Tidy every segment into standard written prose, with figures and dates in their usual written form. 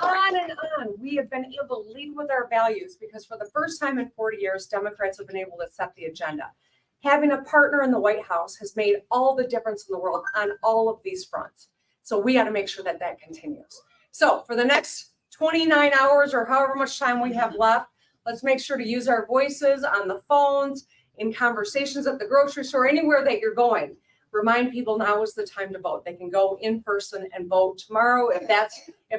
On and on. We have been able to lead with our values because for the first time in 40 years, Democrats have been able to set the agenda. Having a partner in the White House has made all the difference in the world on all of these fronts. So we got to make sure that that continues. So for the next 29 hours or however much time we have left, let's make sure to use our voices on the phones, in conversations at the grocery store, anywhere that you're going. Remind people now is the time to vote. They can go in person and vote tomorrow if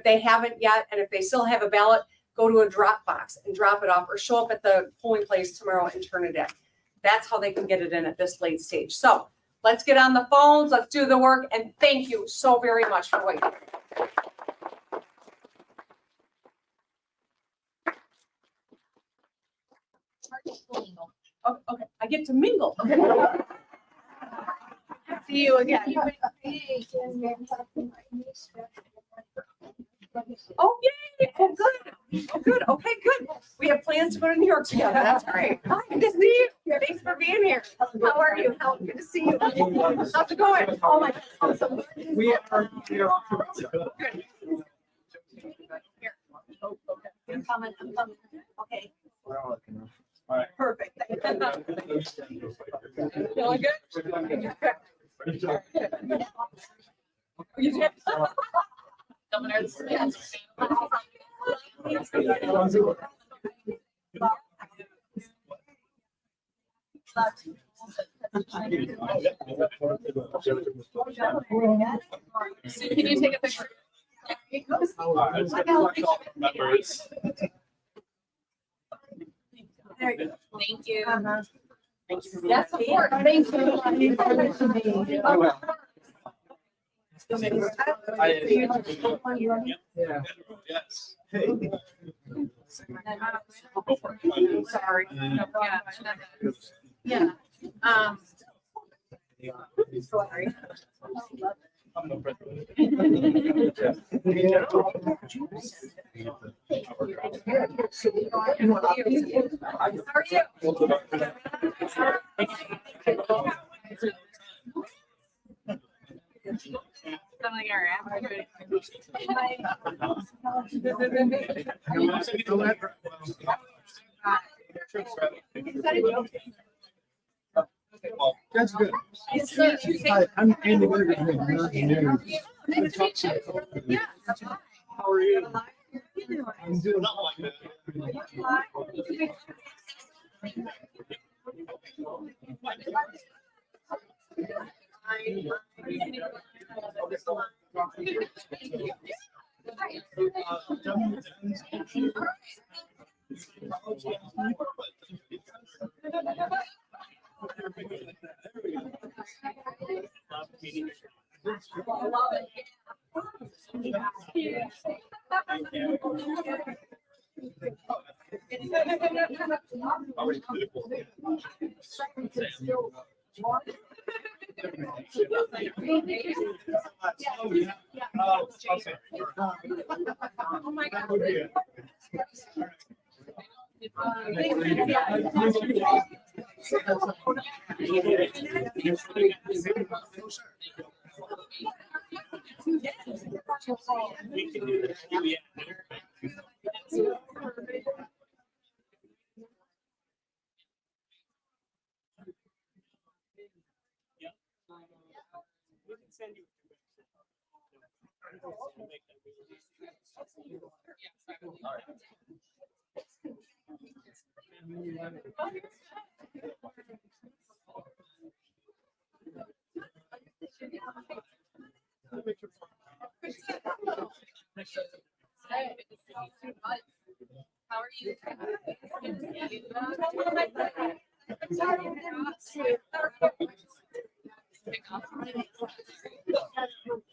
they haven't yet, and if they still have a ballot, go to a drop box and drop it off, or show up at the polling place tomorrow and turn it in. That's how they can get it in at this late stage. So let's get on the phones, let's do the work, and thank you so very much for waiting. Oh, okay, I get to mingle. Okay. See you again. Oh, yay! Oh, good. Oh, good. Okay, good. We have plans to go to New York together. That's great. Hi, good to see you. Thanks for being here. How are you? Good to see you. How's it going? Oh my God, awesome. We are good. Here. Oh, okay. I'm coming. Okay. All right. Perfect. Feeling good? You did? So can you take a picture? There you go. Thank you. Thank you. Yes, of course. Thank you. Yeah. Yes. Hey. Sorry. Yeah. Sorry. I'm the president. That's good. Yes, sir. Hi, I'm Andy Whitmer. How are you? I'm doing Not like that. Oh my God. We can do this. We can send you. How are you?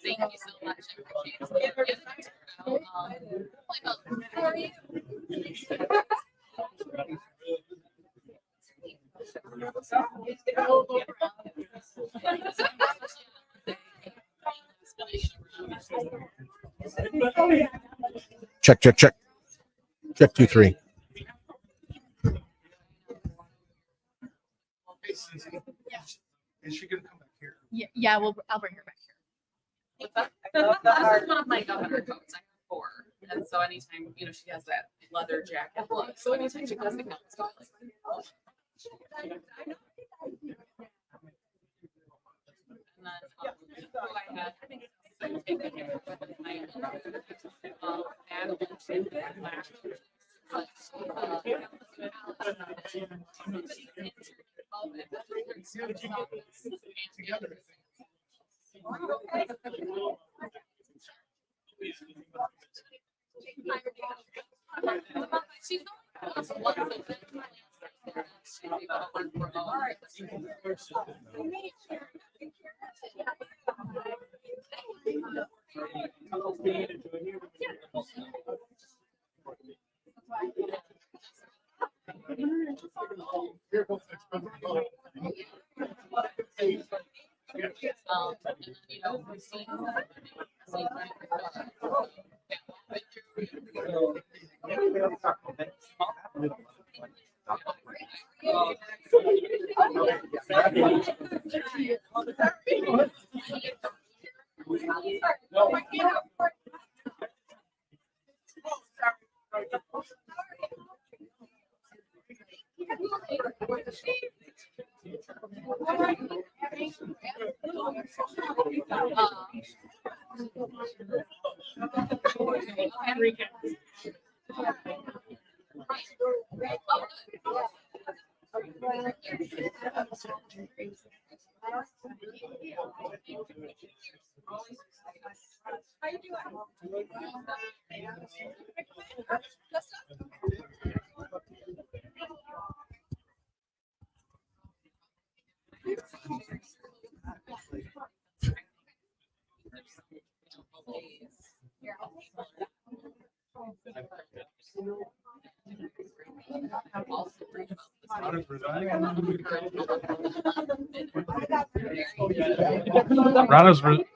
Thank you so much. I appreciate it. How are you? Check, check, check. Check 2, 3. Is she gonna come back here? Yeah, I'll bring her back here. I love the This art. is one of my governor coats. I have 4. And So anytime, she has that leather jacket look. So anytime she does it, it's like, and then I had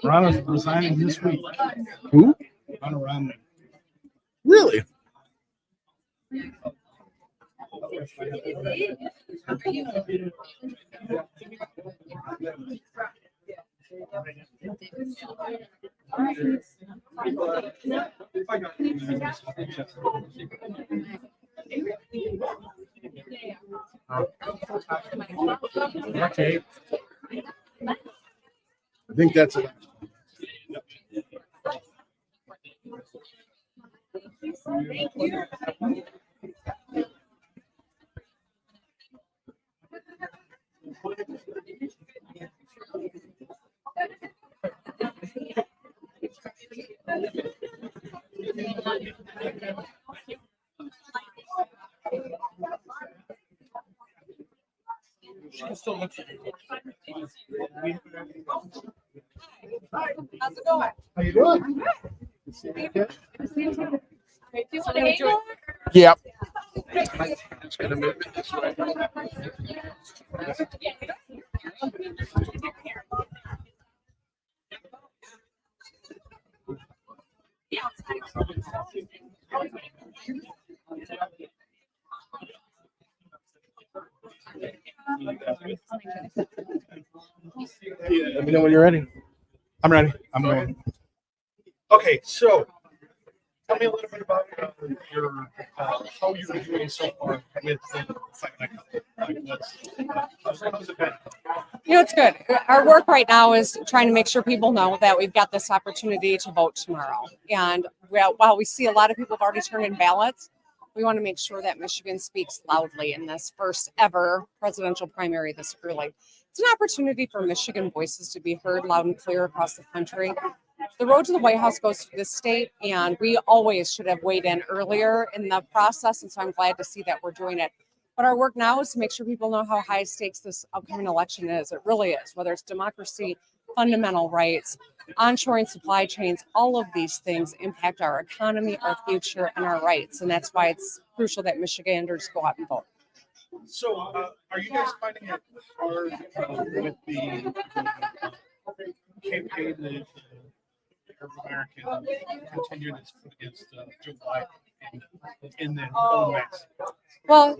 Rana's resigning this week. Who? Rana Romney. Really? Okay. I think that's it. How's it going? How you doing? Yep. Just gonna move it this way. Let me know when you're ready. I'm ready. I'm going. Okay, so tell me a little bit about your how you're doing so far with the Fight Cup. Like, how's it been? It's good. Our work right now is trying to make sure people know that we've got this opportunity to vote tomorrow. And while we see a lot of people have already turned in ballots, we want to make sure that Michigan speaks loudly in this first ever presidential primary this early. It's an opportunity for Michigan voices to be heard loud and clear across the country. The road to the White House goes through this state, and we always should have weighed in earlier in the process. And so I'm glad to see that we're doing it. But our work now is to make sure people know how high stakes this upcoming election is. It really is, whether it's democracy, fundamental rights, onshoring supply chains, all of these things impact our economy, our future, and our rights. And that's why it's crucial that Michiganders go out and vote. So, are you guys finding it hard with the campaign that American continued its foot against Joe Biden in the whole mess? Well,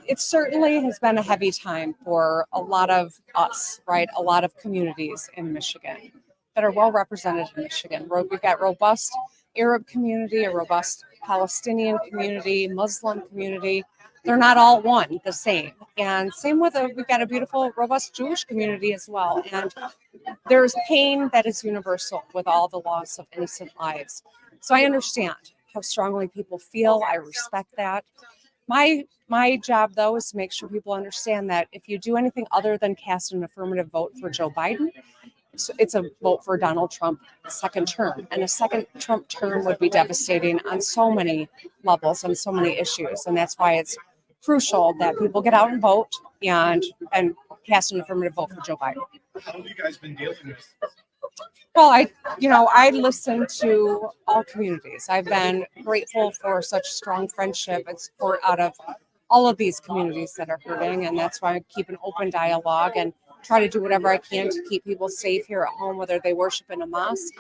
it certainly has been a heavy time for a lot of us, right? A lot of communities in Michigan that are well represented in Michigan. We've got robust Arab community, a robust Palestinian community, Muslim community. They're not all one, the same. And same with we've got a beautiful, robust Jewish community as well. And there's pain that is universal with all the loss of innocent lives. So I understand how strongly people feel. I respect that. My job, though, is to make sure people understand that if you do anything other than cast an affirmative vote for Joe Biden, it's a vote for Donald Trump second term. And a second Trump term would be devastating on so many levels and so many issues. And that's why it's crucial that people get out and vote and cast an affirmative vote for Joe Biden. How have you guys been dealing with? Well, I listen to all communities. I've been grateful for such strong friendship and support out of all of these communities that are hurting. And that's why I keep an open dialogue and try to do whatever I can to keep people safe here at home, whether they worship in a mosque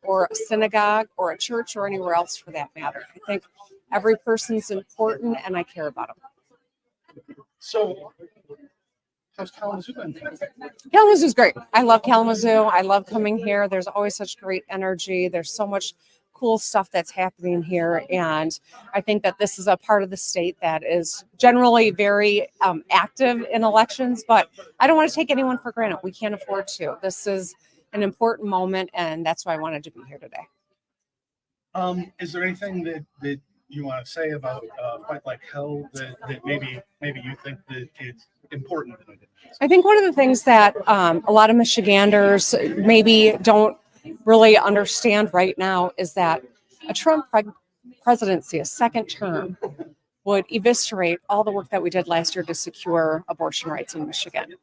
or a synagogue or a church or anywhere else for that matter. I think every person's important and I care about them. So, how's Kalamazoo been? Kalamazoo is great. I love Kalamazoo. I love coming here. There's always such great energy. There's so much cool stuff that's happening here. And I think that this is a part of the state that is generally very active in elections, but I don't want to take anyone for granted. We can't afford to. This is an important moment, and that's why I wanted to be here today. Is there anything that you want to say about Fight Like Hell that maybe you think that it's important? I think one of the things that a lot of Michiganders maybe don't really understand right now is that a Trump presidency, a second term, would eviscerate all the work that we did last year to secure abortion rights in Michigan.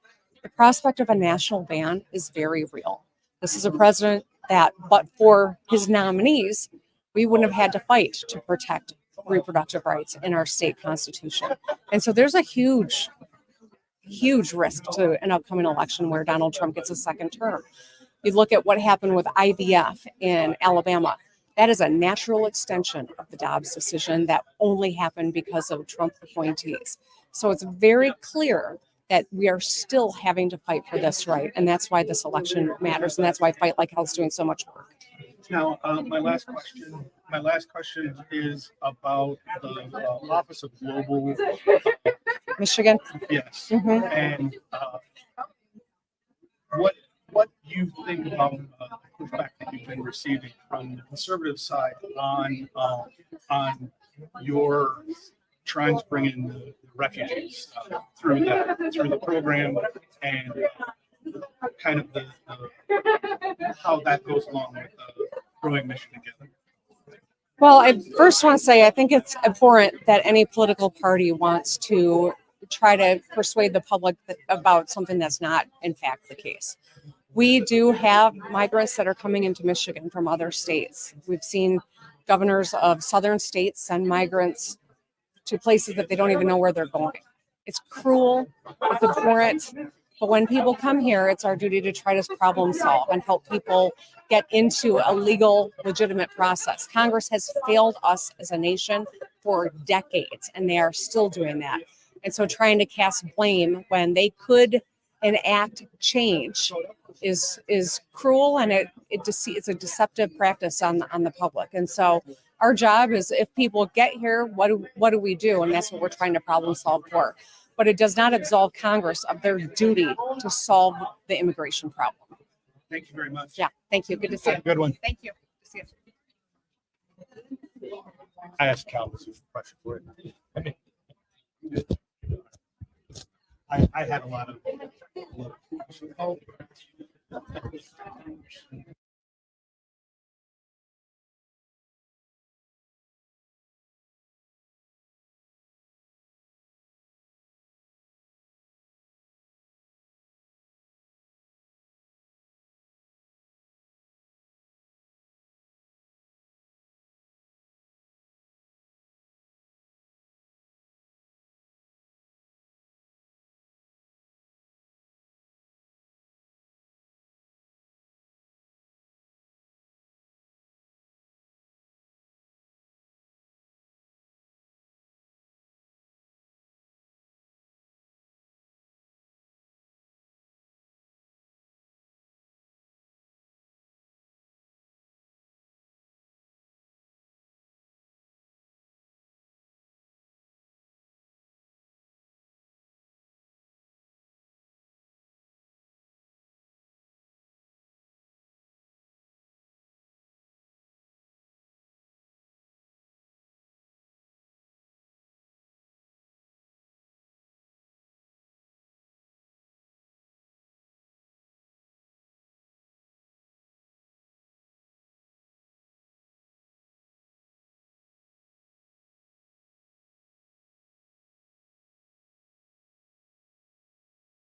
The prospect of a national ban is very real. This is a president that, but for his nominees, we wouldn't have had to fight to protect reproductive rights in our state constitution. And so there's a huge risk to an upcoming election where Donald Trump gets a second term. You look at what happened with IVF in Alabama. That is a natural extension of the Dobbs decision that only happened because of Trump appointees. So it's very clear that we are still having to fight for this right. And that's why this election matters. And that's why Fight Like Hell is doing so much work. Now, my last question is about the Office of Global Michigan. Yes. Mhm. And what you think about the pushback that you've been receiving from the conservative side on your trying to bring in the refugees through the program and kind of the how that goes along with growing Michigan together? Well, I first want to say I think it's important that any political party wants to try to persuade the public about something that's not, in fact, the case. We do have migrants that are coming into Michigan from other states. We've seen governors of southern states send migrants to places that they don't even know where they're going. It's cruel, it's abhorrent, but when people come here, it's our duty to try to problem solve and help people get into a legal, legitimate process. Congress has failed us as a nation for decades, and they are still doing that. And so trying to cast blame when they could enact change is cruel, and it's a deceptive practice on the public. And so our job is, if people get here, what do we do? And that's what we're trying to problem solve for. But it does not absolve Congress of their duty to solve the immigration problem. Thank you very much. Yeah, thank you. Good to see you. Good one. Thank you. Good to see you. I asked Kalamazoo a question. I mean, I had a lot of questions.